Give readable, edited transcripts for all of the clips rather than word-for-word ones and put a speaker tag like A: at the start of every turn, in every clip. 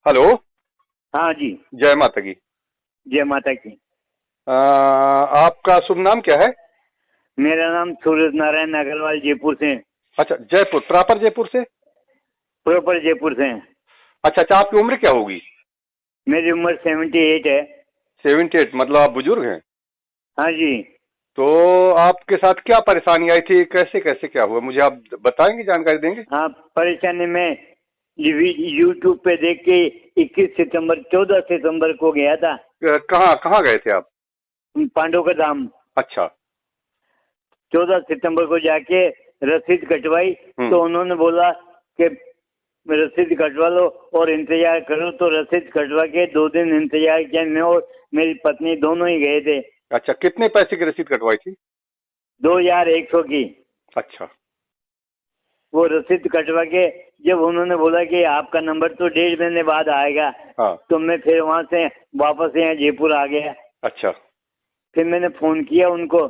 A: Hello.
B: हाँ जी।
A: जय माता की।
B: जय माता की।
A: आपका शुभ नाम क्या है?
B: मेरा नाम सूरज नारायण अग्रवाल, जयपुर से।
A: अच्छा, जयपुर प्रॉपर जयपुर से।
B: प्रॉपर जयपुर से।
A: अच्छा अच्छा, आपकी उम्र क्या होगी?
B: मेरी उम्र 78 है।
A: 78, मतलब आप बुजुर्ग हैं।
B: हाँ जी।
A: तो आपके साथ क्या परेशानी आई थी, कैसे कैसे क्या हुआ, मुझे आप बताएंगे, जानकारी देंगे?
B: हाँ, परेशानी में यूट्यूब पे देख के 14 सितंबर को गया था
A: कहाँ कहाँ गए थे आप?
B: पांडव का धाम।
A: अच्छा।
B: 14 सितंबर को जाके रसीद कटवाई तो उन्होंने बोला कि रसीद कटवा लो और इंतजार करो। तो रसीद कटवा के 2 दिन इंतजार किया। मैं और मेरी पत्नी दोनों ही गए थे।
A: अच्छा, कितने पैसे की रसीद कटवाई थी?
B: 2100 की।
A: अच्छा।
B: वो रसीद कटवा के जब उन्होंने बोला कि आपका नंबर तो 1.5 महीने बाद आएगा,
A: हाँ।
B: तो मैं फिर वहां से वापस यहाँ जयपुर आ गया।
A: अच्छा।
B: फिर मैंने फोन किया उनको,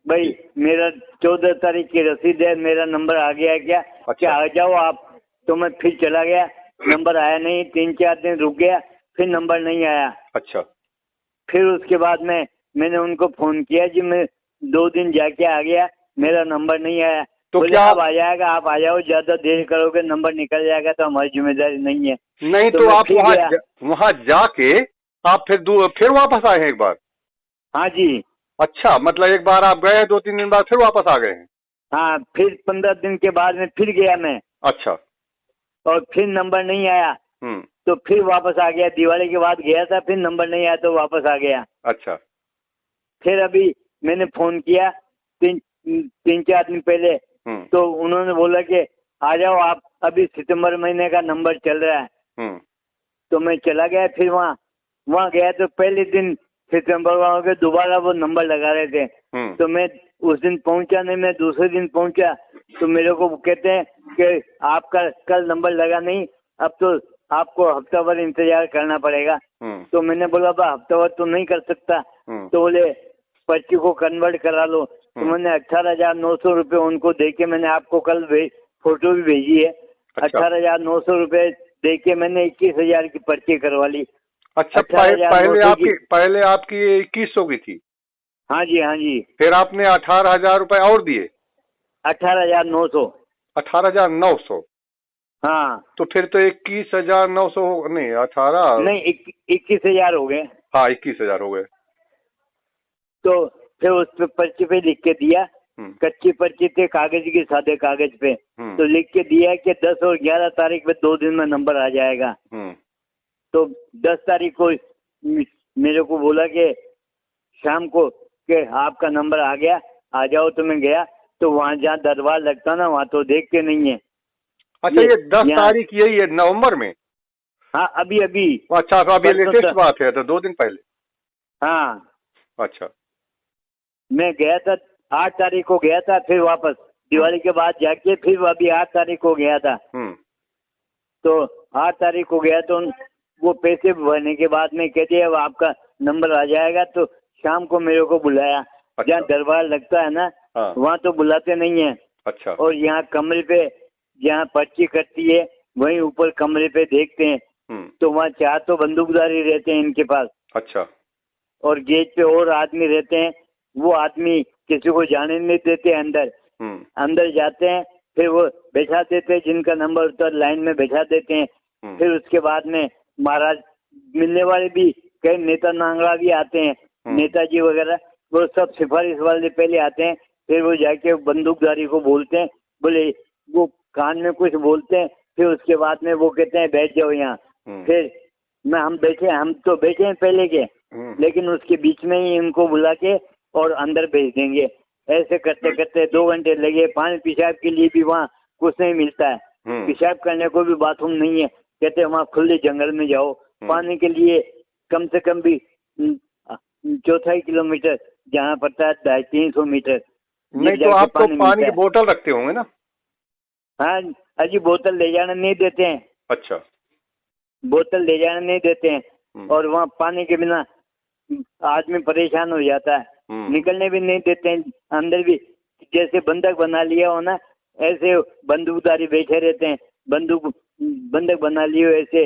B: भाई
A: जी।
B: मेरा 14 तारीख की रसीद है, मेरा नंबर आ गया है क्या?
A: अच्छा।
B: क्या आ जाओ आप? तो मैं फिर चला गया, नंबर आया नहीं। 3-4 दिन रुक गया, फिर नंबर नहीं आया।
A: अच्छा।
B: फिर उसके बाद में मैंने उनको फोन किया जी, मैं 2 दिन जाके आ गया, मेरा नंबर नहीं आया।
A: तो
B: बोले
A: क्या
B: अब आ जाएगा, आप आ जाओ, ज्यादा देर करोगे नंबर निकल जाएगा तो हमारी जिम्मेदारी नहीं है।
A: नहीं,
B: तो
A: तो
B: मैं
A: आप
B: फिर गया।
A: वहां जाके आप फिर वापस आए हैं एक बार?
B: हाँ जी।
A: अच्छा, मतलब एक बार आप गए, 2-3 दिन बाद फिर वापस आ गए हैं?
B: हाँ, फिर 15 दिन के बाद में फिर गया मैं,
A: अच्छा।
B: और फिर नंबर नहीं आया
A: हम्म।
B: तो फिर वापस आ गया। दिवाली के बाद गया था, फिर नंबर नहीं आया तो वापस आ गया।
A: अच्छा।
B: फिर अभी मैंने फोन किया 3-4 दिन पहले,
A: हम्म।
B: तो उन्होंने बोला कि आ जाओ आप, अभी सितंबर महीने का नंबर चल रहा है।
A: हम्म।
B: तो मैं चला गया। फिर वहाँ वहाँ गया तो पहले दिन सितंबर वहाँ के दोबारा वो नंबर लगा रहे थे।
A: हम्म।
B: तो मैं उस दिन पहुंचा नहीं, मैं दूसरे दिन पहुंचा तो मेरे को कहते हैं कि आपका कल नंबर लगा नहीं, अब तो आपको हफ्ता भर इंतजार करना पड़ेगा।
A: हम्म।
B: तो मैंने बोला बा हफ्ता भर तो नहीं कर सकता। तो बोले पर्ची को कन्वर्ट करा लो। तो मैंने 18,900 रुपये उनको दे के मैंने आपको कल फोटो भी भेजी है।
A: अच्छा।
B: 18,900 रुपये दे के मैंने 21,000 की पर्ची करवा ली।
A: अच्छा, पहले
B: 18,900 की।
A: आपकी 2100 की थी?
B: हाँ जी, हाँ जी।
A: फिर आपने 18,000 रुपए और दिए?
B: 18,900।
A: 18,900?
B: हाँ।
A: तो फिर तो 21,900 नहीं, 18।
B: नहीं, 21,000 हो गए।
A: हाँ, 21,000 हो गए।
B: तो फिर उस पे पर्ची पे लिख के दिया।
A: हम्म।
B: कच्ची पर्ची थे, कागज के, सादे कागज पे। तो लिख के दिया कि 10 और 11 तारीख में 2 दिन में नंबर आ जाएगा। तो 10 तारीख को मेरे को बोला कि शाम को कि आपका नंबर आ गया, आ जाओ। तो मैं गया तो वहाँ जहाँ दरबार लगता ना, वहाँ तो देखते नहीं है।
A: अच्छा, ये 10
B: यहाँ।
A: तारीख यही है नवंबर में?
B: हाँ, अभी अभी।
A: अच्छा, तो अभी
B: परसों
A: लेटेस्ट
B: तक।
A: बात है, तो 2 दिन पहले।
B: हाँ,
A: अच्छा।
B: मैं गया था 8 तारीख को गया था, फिर वापस दिवाली के बाद जाके फिर अभी 8 तारीख को गया था। तो 8 तारीख को गया तो वो पैसे भरने के बाद में कहते हैं अब आपका नंबर आ जाएगा। तो शाम को मेरे को बुलाया।
A: अच्छा।
B: जहाँ दरबार लगता है ना,
A: हाँ।
B: वहाँ तो बुलाते नहीं है।
A: अच्छा।
B: और यहाँ कमरे पे जहाँ पर्ची कटती है वहीं ऊपर कमरे पे देखते हैं। तो वहाँ 4 तो बंदूकधारी रहते हैं इनके पास।
A: अच्छा।
B: और गेट पे और आदमी रहते हैं, वो आदमी किसी को जाने नहीं देते अंदर। अंदर जाते हैं, फिर वो बैठा देते हैं, जिनका नंबर होता है लाइन में बैठा देते हैं। फिर उसके बाद में महाराज मिलने वाले भी, कई नेता नांगड़ा भी आते हैं, नेताजी वगैरह, वो सब सिफारिश वाले पहले आते हैं। फिर वो जाके बंदूकधारी को बोलते हैं, बोले वो कान में कुछ बोलते हैं। फिर उसके बाद में वो कहते हैं बैठ जाओ यहाँ। फिर हम तो बैठे हैं पहले के, लेकिन उसके बीच में ही इनको बुला के और अंदर भेज देंगे। ऐसे करते करते 2 घंटे लगे। पानी पेशाब के लिए भी वहाँ कुछ नहीं मिलता है, पेशाब करने को भी बाथरूम नहीं है। कहते हैं वहाँ खुले जंगल में जाओ। पानी के लिए कम से कम भी 4 किलोमीटर जाना पड़ता है, 250-300 मीटर।
A: नहीं, तो आप तो पानी की बोतल रखते होंगे ना?
B: हाँ अजी, बोतल ले जाना नहीं देते हैं।
A: अच्छा।
B: बोतल ले जाना नहीं देते हैं। और वहाँ पानी के बिना आदमी परेशान हो जाता है, निकलने भी नहीं देते हैं। अंदर भी जैसे बंधक बना लिया हो ना, ऐसे बंदूकधारी बैठे रहते हैं, बंदूक बंधक बना लिए ऐसे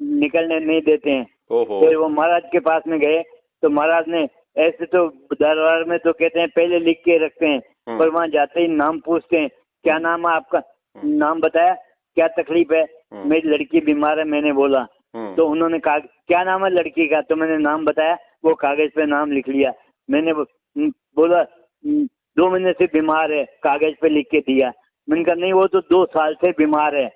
B: निकलने नहीं देते हैं। फिर वो महाराज के पास में गए तो महाराज ने ऐसे तो दरबार में तो कहते हैं पहले लिख के रखते हैं, पर वहाँ जाते ही नाम पूछते हैं, क्या नाम है आपका, नाम बताया, क्या तकलीफ है, मेरी लड़की बीमार है, मैंने बोला तो उन्होंने कहा क्या नाम है लड़की का, तो मैंने नाम बताया, वो कागज पे नाम लिख लिया। मैंने बोला 2 महीने से बीमार है, कागज पे लिख के दिया। मैंने कहा नहीं वो तो 2 साल से बीमार है।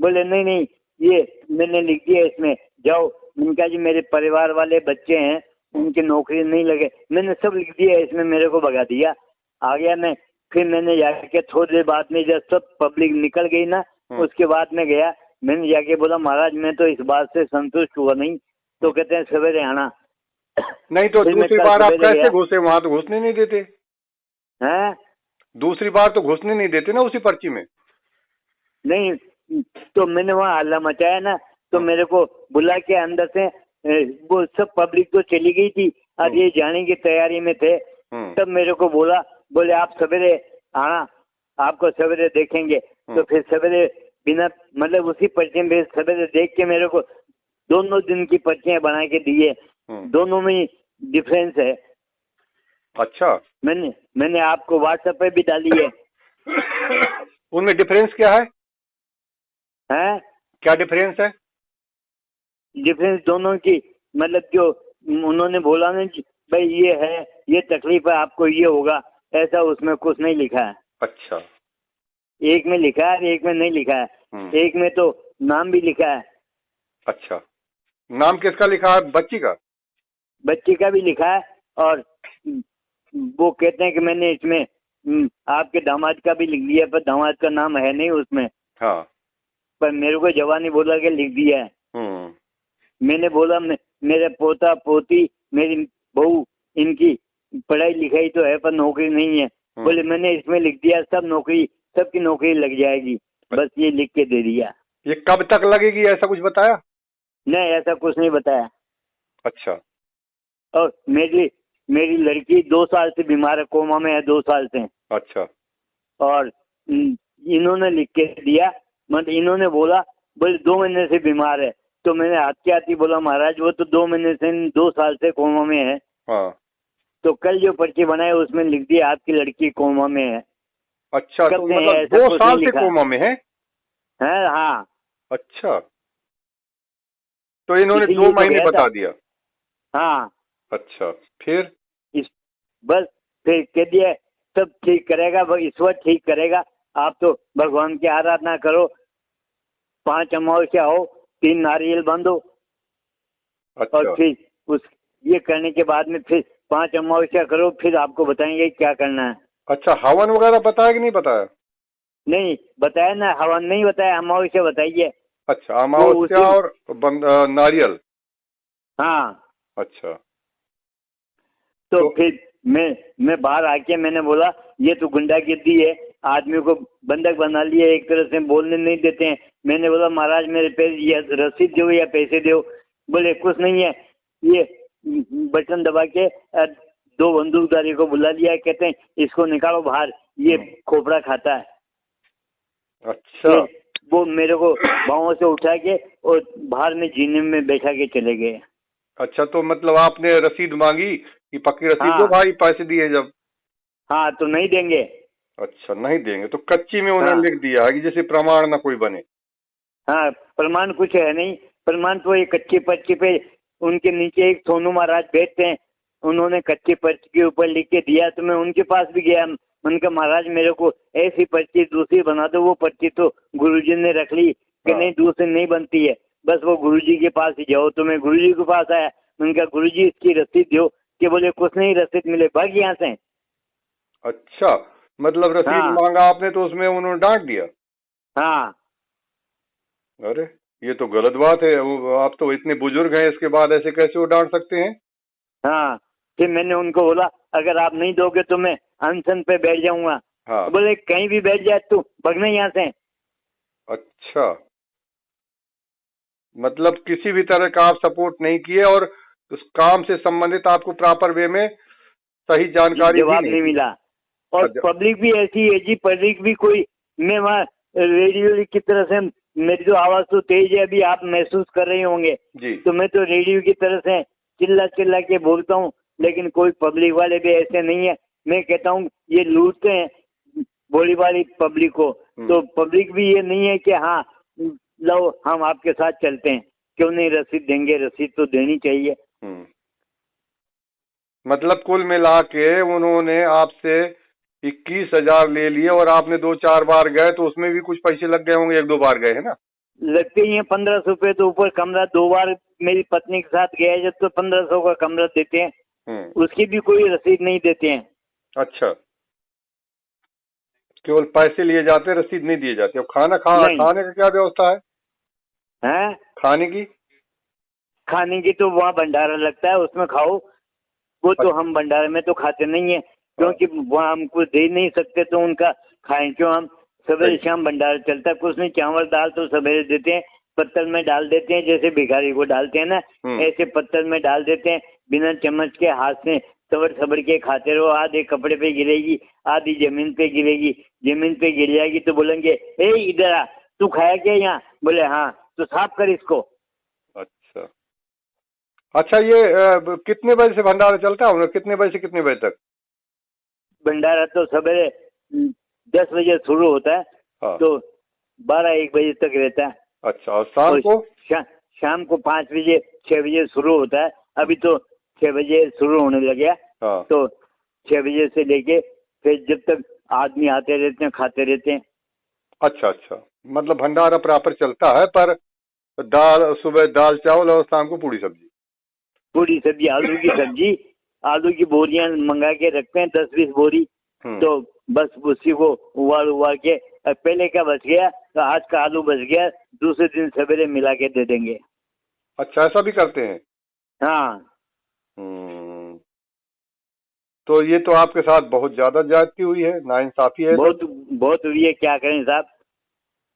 B: बोले नहीं नहीं ये मैंने लिख दिया इसमें, जाओ। मैंने कहा जी मेरे परिवार वाले बच्चे हैं, उनकी नौकरी नहीं लगे, मैंने सब लिख दिया इसमें, मेरे को भगा दिया। आ गया मैं, फिर मैंने जाके थोड़ी देर बाद में जब सब पब्लिक निकल गई ना, उसके बाद में गया, मैंने जाके बोला महाराज मैं तो इस बात से संतुष्ट हुआ नहीं, तो कहते हैं सवेरे आना।
A: नहीं तो दूसरी बार आप कैसे घुसे, वहां तो घुसने नहीं देते
B: हैं?
A: दूसरी बार तो घुसने नहीं देते ना उसी पर्ची में।
B: नहीं तो मैंने वहाँ हल्ला मचाया ना, तो मेरे को बुला के अंदर से वो सब पब्लिक तो चली गई थी और ये जाने की तैयारी में थे, तब मेरे को बोले आप सवेरे आना, आपको सवेरे देखेंगे। तो फिर सवेरे बिना मतलब उसी पर्चे में सवेरे देख के मेरे को दोनों दिन की पर्चियां बना के दिए, दोनों में डिफरेंस है।
A: अच्छा,
B: मैंने आपको व्हाट्सएप पे भी डाली है।
A: उनमें डिफरेंस क्या है?
B: हैं?
A: क्या डिफरेंस है?
B: डिफरेंस दोनों की मतलब जो उन्होंने बोला ना भाई ये है, ये तकलीफ है आपको, ये होगा, ऐसा उसमें कुछ नहीं लिखा है।
A: अच्छा,
B: एक में लिखा है, एक में नहीं लिखा है। एक में तो नाम भी लिखा है।
A: अच्छा, नाम किसका लिखा है? बच्ची का?
B: बच्ची का भी लिखा है, और वो कहते हैं कि मैंने इसमें आपके दामाद का भी लिख दिया, पर दामाद का नाम है नहीं उसमें।
A: हाँ,
B: पर मेरे को जवानी बोला कि लिख दिया है। मैंने बोला मेरे पोता पोती मेरी बहू इनकी पढ़ाई लिखाई तो है पर नौकरी नहीं है। बोले मैंने इसमें लिख दिया, सब नौकरी, सबकी नौकरी लग जाएगी, बस ये लिख के दे दिया।
A: ये कब तक लगेगी ऐसा कुछ बताया?
B: नहीं ऐसा कुछ नहीं बताया।
A: अच्छा,
B: और मेरी लड़की 2 साल से बीमार है, कोमा में है 2 साल से।
A: अच्छा, और
B: इन्होंने लिख के दिया, मतलब इन्होंने बोले 2 महीने से बीमार है, तो मैंने आते आती बोला महाराज वो तो 2 महीने से 2 साल से कोमा में है।
A: हाँ,
B: तो कल जो पर्ची बनाए उसमें लिख दिया आपकी लड़की कोमा में है।
A: अच्छा, तो मतलब 2 साल से कोमा में है?
B: हाँ।
A: अच्छा, तो इन्होंने 2 महीने बता दिया?
B: हाँ।
A: अच्छा, फिर
B: बस फिर कह दिया सब ठीक करेगा, ईश्वर ठीक करेगा, आप तो भगवान की आराधना करो, 5 अमावस्या हो, 3 नारियल बांधो।
A: अच्छा।
B: और फिर ये करने के बाद में फिर 5 अमावस्या करो, फिर आपको बताएंगे क्या करना है।
A: अच्छा, हवन वगैरह बताया कि नहीं बताया?
B: नहीं बताया ना, हवन नहीं बताया, अमावस्या बताइए।
A: अच्छा, अमावस्या और नारियल।
B: हाँ।
A: अच्छा,
B: तो फिर मैं बाहर आके मैंने बोला ये तो गुंडागिर्दी है, आदमी को बंधक बना लिया, एक तरह से बोलने नहीं देते हैं। मैंने बोला महाराज मेरे पे ये रसीद दो या पैसे दो। बोले कुछ नहीं है, ये बटन दबा के 2 बंदूकधारी को बुला लिया, कहते हैं इसको निकालो बाहर, ये खोपड़ा खाता है।
A: अच्छा,
B: वो मेरे को बाहों से उठा के और बाहर में जीने में बैठा के चले गए।
A: अच्छा, तो मतलब आपने रसीद मांगी कि पक्की रसीद दो भाई, पैसे दिए जब?
B: हाँ, तो नहीं देंगे।
A: अच्छा, नहीं देंगे, तो कच्ची में उन्होंने लिख दिया है कि जैसे प्रमाण ना कोई बने।
B: हाँ, प्रमाण कुछ है नहीं, प्रमाण तो ये कच्ची पर्ची पे उनके नीचे एक सोनू महाराज बैठते हैं, उन्होंने कच्ची पर्ची के ऊपर लिख के दिया। तो मैं उनके पास भी गया, उनका महाराज मेरे को ऐसी पर्ची दूसरी बना दो। वो पर्ची तो गुरुजी ने रख ली कि नहीं दूसरी नहीं बनती है, बस वो गुरुजी के पास ही जाओ। तो मैं गुरुजी के पास आया, उनका गुरुजी इसकी रसीद दो, कि बोले कुछ नहीं रसीद मिले, भाग यहाँ से।
A: अच्छा, मतलब रसीद मांगा आपने तो उसमें उन्होंने डांट दिया?
B: हाँ।
A: अरे ये तो गलत बात है, वो आप तो इतने बुजुर्ग हैं, इसके बाद ऐसे कैसे वो डांट सकते हैं?
B: हाँ, फिर मैंने उनको बोला अगर आप नहीं दोगे तो मैं अनशन पे बैठ जाऊंगा।
A: हाँ।
B: तो बोले कहीं भी बैठ जाए तू, भगना यहाँ से।
A: अच्छा, मतलब किसी भी तरह का आप सपोर्ट नहीं किए और उस काम से संबंधित आपको प्रॉपर वे में सही जानकारी
B: जवाब नहीं मिला। और पब्लिक भी ऐसी है जी, पब्लिक भी कोई, मैं वहाँ रेडियो की तरह से मेरी तो आवाज तो तेज है, अभी आप महसूस कर रहे होंगे
A: जी।
B: तो मैं तो रेडियो की तरह से चिल्ला चिल्ला के बोलता हूँ, लेकिन कोई पब्लिक वाले भी ऐसे नहीं है। मैं कहता हूँ ये लूटते हैं भोली वाली पब्लिक को, तो पब्लिक भी ये नहीं है कि हाँ लो हम आपके साथ चलते हैं, क्यों नहीं रसीद देंगे, रसीद तो देनी चाहिए।
A: मतलब कुल मिला के उन्होंने आपसे 21,000 ले लिए और आपने 2-4 बार गए तो उसमें भी कुछ पैसे लग गए होंगे, 1-2 बार गए है ना?
B: लगते ही है 1500 रुपए तो ऊपर कमरा, 2 बार मेरी पत्नी के साथ गया जब तो 1500 का कमरा देते हैं, उसकी भी कोई रसीद नहीं देते हैं।
A: अच्छा, केवल पैसे लिए जाते हैं, रसीद नहीं दिए जाते। अब खाने का क्या व्यवस्था है?
B: हैं?
A: खाने की
B: तो वहाँ भंडारा लगता है, उसमें खाओ। वो तो हम भंडारे में तो खाते नहीं है, क्योंकि वहाँ हमको दे नहीं सकते, तो उनका खाएं क्यों हम? सवेरे शाम भंडारा चलता है, कुछ नहीं, चावल दाल तो सवेरे देते हैं, पत्तल में डाल देते हैं, जैसे भिखारी को डालते हैं ना, ऐसे पत्तल में डाल देते हैं, बिना चम्मच के हाथ से सबर के खाते रहो। आधे कपड़े पे गिरेगी, आधी जमीन पे गिरेगी, जमीन पे गिर जाएगी तो बोलेंगे ए इधर आ, तू खाया क्या यहाँ? बोले हाँ, तो साफ कर इसको।
A: अच्छा, ये कितने बजे से भंडारा चलता है? कितने बजे से कितने बजे तक?
B: भंडारा तो सवेरे 10 बजे शुरू होता है, तो 12-1 बजे तक रहता है।
A: अच्छा, और शाम को?
B: शाम को 5 बजे 6 बजे शुरू होता है। अभी तो 6 बजे शुरू होने लगे, तो 6 बजे से लेके फिर जब तक आदमी आते रहते हैं, खाते रहते हैं।
A: अच्छा, मतलब भंडारा प्रॉपर चलता है, पर सुबह दाल चावल और शाम को पूरी सब्जी,
B: आलू की सब्जी, आलू की बोरियां मंगा के रखते हैं, 10-20 बोरी, तो बस उसी को उबाल के, पहले का बच गया तो आज का आलू बच गया, दूसरे दिन सवेरे मिला के दे देंगे।
A: अच्छा, ऐसा भी करते हैं?
B: हाँ।
A: तो ये तो आपके साथ बहुत ज्यादा ज्यादती हुई है, नाइंसाफी है।
B: बहुत हुई है, क्या करें साहब।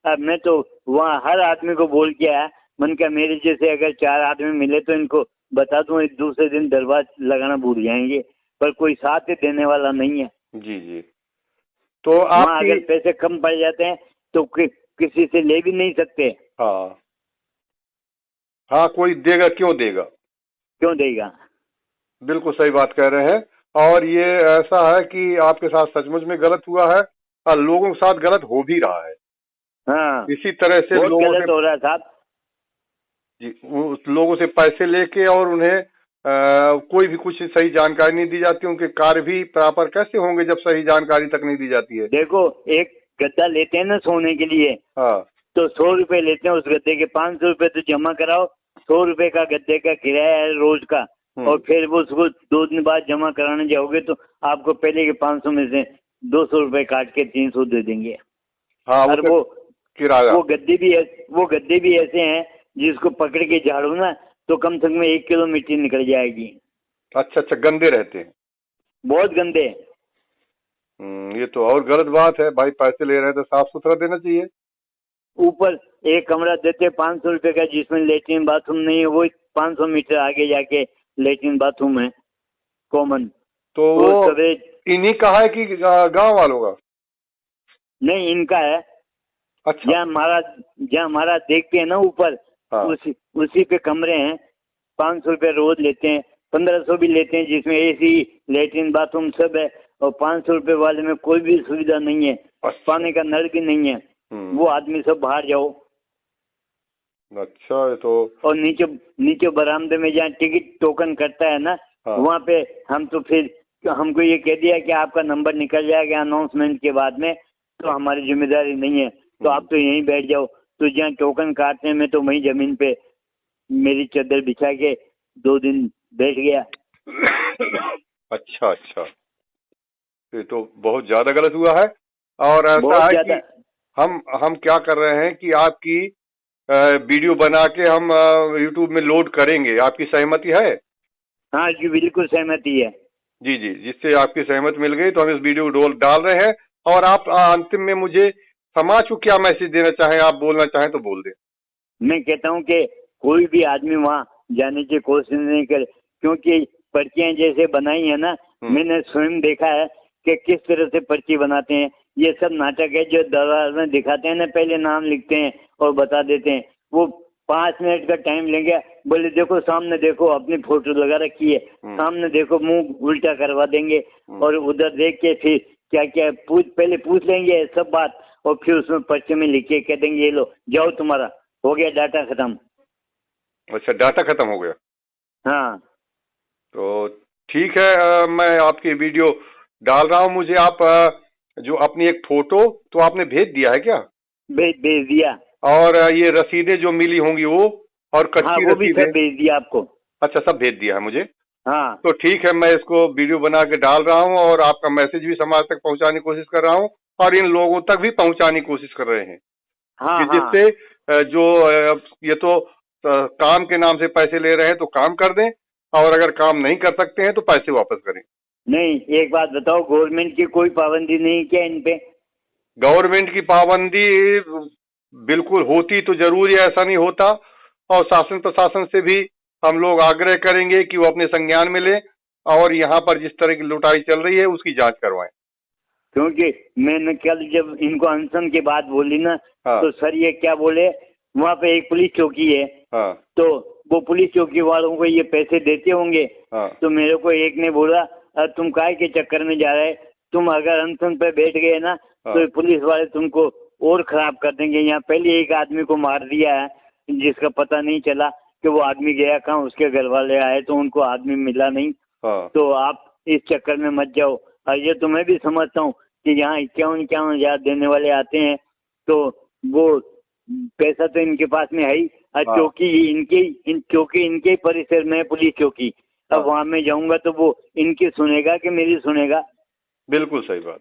B: अब मैं तो वहाँ हर आदमी को बोल के आया, मन का मेरे जैसे अगर 4 आदमी मिले तो इनको बता दूं, एक दूसरे दिन दरवाजा लगाना भूल जाएंगे, पर कोई साथ देने वाला नहीं है।
A: जी। तो आप
B: अगर पैसे कम पड़ जाते हैं तो किसी से ले भी नहीं सकते।
A: हाँ, कोई देगा, क्यों देगा? बिल्कुल सही बात कह रहे हैं। और ये ऐसा है कि आपके साथ सचमुच में गलत हुआ है और लोगों के साथ गलत हो भी रहा है।
B: हाँ,
A: इसी तरह से लोगों से
B: हो रहा है साहब
A: जी, लोगों से पैसे लेके और उन्हें कोई भी कुछ सही जानकारी नहीं दी जाती। उनके कार्य भी प्रॉपर कैसे होंगे जब सही जानकारी तक नहीं दी जाती है?
B: देखो, एक गद्दा लेते हैं ना सोने के लिए, तो 100 रुपए लेते हैं उस गद्दे के, 500 रुपए तो जमा कराओ, 100 रुपए का गद्दे का किराया है रोज का, और फिर वो उसको 2 दिन बाद जमा कराने जाओगे तो आपको पहले के 500 में से 200 रुपए काट के 300 दे देंगे। और वो किराया, वो गद्दे भी ऐसे हैं जिसको पकड़ के झाड़ू ना तो कम से कम 1 किलो मिट्टी निकल जाएगी।
A: अच्छा, गंदे रहते हैं, बहुत
B: गंदे।
A: ये तो और गलत बात है भाई, पैसे ले रहे हैं तो साफ सुथरा देना चाहिए।
B: ऊपर एक कमरा देते 500 रुपए का, जिसमें लेट्रिन बाथरूम नहीं है, वो 500 मीटर आगे जाके लेट्रिन बाथरूम है कॉमन।
A: तो वो इन्हीं का है कि गांव वालों का?
B: नहीं, इनका है।
A: अच्छा,
B: जहाँ महाराज देखते हैं ना ऊपर, उसी पे कमरे हैं। 500 रुपए रोज लेते हैं, 1500 भी लेते हैं, जिसमें एसी लेट्रिन बाथरूम सब है, और 500 रुपए वाले में कोई भी सुविधा नहीं है। पानी का नल भी नहीं है। वो आदमी सब बाहर जाओ।
A: अच्छा, तो
B: और नीचे बरामदे में जहाँ टिकट टोकन करता है ना, वहाँ पे हम तो फिर हमको ये कह दिया कि आपका नंबर निकल जाएगा अनाउंसमेंट के बाद में, तो हमारी जिम्मेदारी नहीं है, तो आप तो यहीं बैठ जाओ। तो जहाँ टोकन काटने में तो वहीं जमीन पे मेरी चादर बिछा के 2 दिन बैठ गया।
A: अच्छा, ये तो बहुत ज्यादा गलत हुआ है। और ऐसा है कि हम क्या कर रहे हैं कि आपकी वीडियो बना के हम YouTube में लोड करेंगे, आपकी सहमति है?
B: हाँ जी, बिल्कुल सहमति है।
A: जी, जिससे आपकी सहमति मिल गई तो हम इस वीडियो को डाल रहे हैं। और आप अंतिम में मुझे समाज को क्या मैसेज देना चाहें, आप बोलना चाहें तो बोल दें।
B: मैं कहता हूँ कि कोई भी आदमी वहाँ जाने की कोशिश नहीं करे, क्योंकि पर्चियां जैसे बनाई है ना, मैंने स्वयं देखा है कि किस तरह से पर्ची बनाते हैं। ये सब नाटक है जो दरबार में दिखाते हैं ना, पहले नाम लिखते हैं और बता देते हैं। वो 5 मिनट का टाइम लेंगे, बोले देखो सामने देखो, अपनी फोटो लगा रखी है, सामने देखो, मुंह उल्टा करवा देंगे और उधर देख के फिर क्या क्या पहले पूछ लेंगे सब बात, और फिर उसमें पर्चे में लिख के कह देंगे ये लो जाओ, तुम्हारा हो गया डाटा खत्म।
A: अच्छा, डाटा खत्म हो गया।
B: हाँ
A: तो ठीक है, मैं आपकी वीडियो डाल रहा हूँ। मुझे आप जो अपनी एक फोटो तो आपने भेज दिया है क्या?
B: भेज दिया।
A: और ये रसीदें जो मिली होंगी वो, और कच्ची
B: वो भी
A: रसीदें?
B: सब भेज दिया आपको।
A: अच्छा, सब भेज दिया है मुझे।
B: हाँ
A: तो ठीक है, मैं इसको वीडियो बना के डाल रहा हूँ और आपका मैसेज भी समाज तक पहुंचाने की कोशिश कर रहा हूँ और इन लोगों तक भी पहुंचाने की कोशिश कर रहे हैं
B: हाँ
A: कि जिससे जो ये तो काम के नाम से पैसे ले रहे हैं तो काम कर दें, और अगर काम नहीं कर सकते हैं तो पैसे वापस करें।
B: नहीं, एक बात बताओ, गवर्नमेंट की कोई पाबंदी नहीं क्या इन पे?
A: गवर्नमेंट की पाबंदी बिल्कुल होती तो जरूर, ऐसा नहीं होता। और शासन प्रशासन से भी हम लोग आग्रह करेंगे कि वो अपने संज्ञान में ले और यहाँ पर जिस तरह की लुटाई चल रही है उसकी जांच करवाएं।
B: क्योंकि मैंने कल जब इनको अनशन की बात बोली ना,
A: हाँ।
B: तो सर ये क्या बोले, वहाँ पे एक पुलिस चौकी है।
A: हाँ।
B: तो वो पुलिस चौकी वालों को ये पैसे देते होंगे।
A: हाँ।
B: तो मेरे को एक ने बोला तुम काय के चक्कर में जा रहे, तुम अगर अनशन पे बैठ गए ना,
A: हाँ।
B: तो पुलिस वाले तुमको और खराब कर देंगे। यहाँ पहले एक आदमी को मार दिया है जिसका पता नहीं चला कि वो आदमी गया कहाँ, उसके घर वाले आए तो उनको आदमी मिला नहीं।
A: हाँ।
B: तो आप इस चक्कर में मत जाओ। और ये तो मैं भी समझता हूँ कि यहाँ 51,000 देने वाले आते हैं तो वो पैसा तो इनके पास में है ही। चौकी इनके परिसर में पुलिस चौकी, अब वहां में जाऊंगा तो वो इनकी सुनेगा कि मेरी सुनेगा?
A: बिल्कुल सही बात।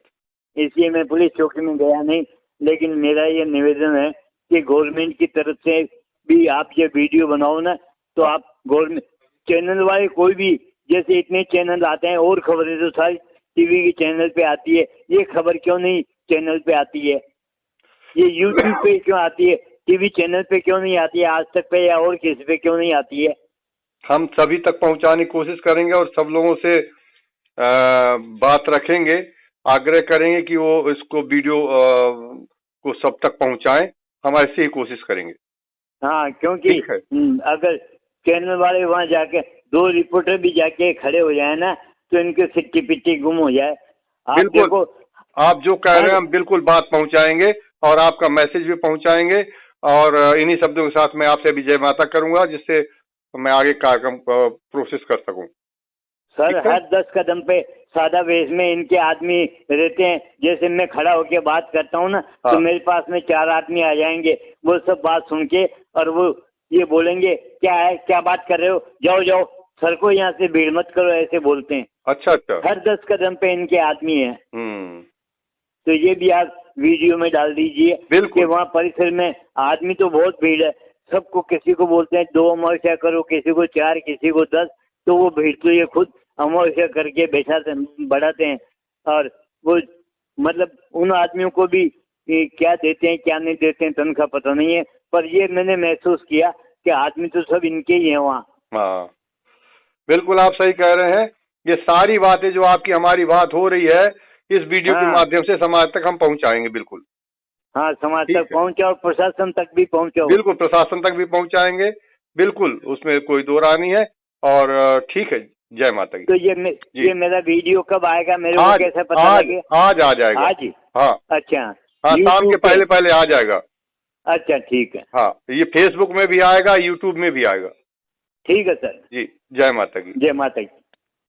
B: इसलिए मैं पुलिस चौकी में गया नहीं। लेकिन मेरा ये निवेदन है कि गवर्नमेंट की तरफ से भी आप ये वीडियो बनाओ ना, तो आप गवर्नमेंट चैनल वाले कोई भी, जैसे इतने चैनल आते हैं और खबरें तो सारी टीवी के चैनल पे आती है, ये खबर क्यों नहीं चैनल पे आती है? ये यूट्यूब पे क्यों आती है, टीवी चैनल पे क्यों नहीं आती है? आज तक पे या और किसी पे क्यों नहीं आती है?
A: हम सभी तक पहुंचाने की कोशिश करेंगे और सब लोगों से बात रखेंगे, आग्रह करेंगे कि वो इसको वीडियो को सब तक पहुंचाएं। हम ऐसे ही कोशिश करेंगे।
B: हाँ, क्योंकि अगर चैनल वाले वहां जाके 2 रिपोर्टर भी जाके खड़े हो जाए ना, तो इनके सिट्टी पिट्टी गुम हो जाए।
A: बिल्कुल, आप जो कह रहे हैं हम बिल्कुल बात पहुंचाएंगे और आपका मैसेज भी पहुंचाएंगे। और इन्हीं शब्दों के साथ मैं आपसे भी जय माता करूंगा, जिससे मैं आगे कार्यक्रम प्रोसेस कर सकूं।
B: सर, हर 10 कदम पे सादा वेश में इनके आदमी रहते हैं। जैसे मैं खड़ा होकर बात करता हूँ ना,
A: हाँ।
B: तो मेरे पास में 4 आदमी आ जाएंगे, वो सब बात सुन के, और वो ये बोलेंगे क्या है, क्या बात कर रहे हो, जाओ जाओ, सर को यहाँ से भीड़ मत करो, ऐसे बोलते हैं।
A: अच्छा अच्छा।
B: हर 10 कदम पे इनके आदमी है। तो ये भी आप वीडियो में डाल दीजिए कि वहाँ परिसर में आदमी तो बहुत भीड़ है, सबको किसी को बोलते हैं 2 अमावस्या करो, किसी को 4, किसी को 10, तो वो भीड़ तो ये खुद अमावस्या करके बढ़ाते हैं। और वो मतलब उन आदमियों को भी क्या देते हैं क्या नहीं देते हैं तनख्वाह पता नहीं है, पर ये मैंने महसूस किया कि आदमी तो सब इनके ही हैं वहाँ।
A: हाँ, बिल्कुल आप सही कह रहे हैं। ये सारी बातें जो आपकी हमारी बात हो रही है, इस वीडियो के माध्यम से समाज तक हम पहुंचाएंगे। बिल्कुल,
B: हाँ, समाज तक पहुंचाओ, प्रशासन तक भी पहुंचाओ।
A: बिल्कुल, प्रशासन तक भी पहुंचाएंगे, बिल्कुल, उसमें कोई दो राय नहीं है। और ठीक है, जय माता की।
B: तो ये मेरा वीडियो कब आएगा, मेरे को कैसे पता लगे?
A: आज आ जाएगा।
B: आज ही?
A: हाँ
B: अच्छा,
A: हाँ, शाम के पहले पहले आ जाएगा।
B: अच्छा ठीक है।
A: हाँ, ये फेसबुक में भी आएगा, यूट्यूब में भी आएगा।
B: ठीक है सर।
A: जी, जय माता की।
B: जय माता की।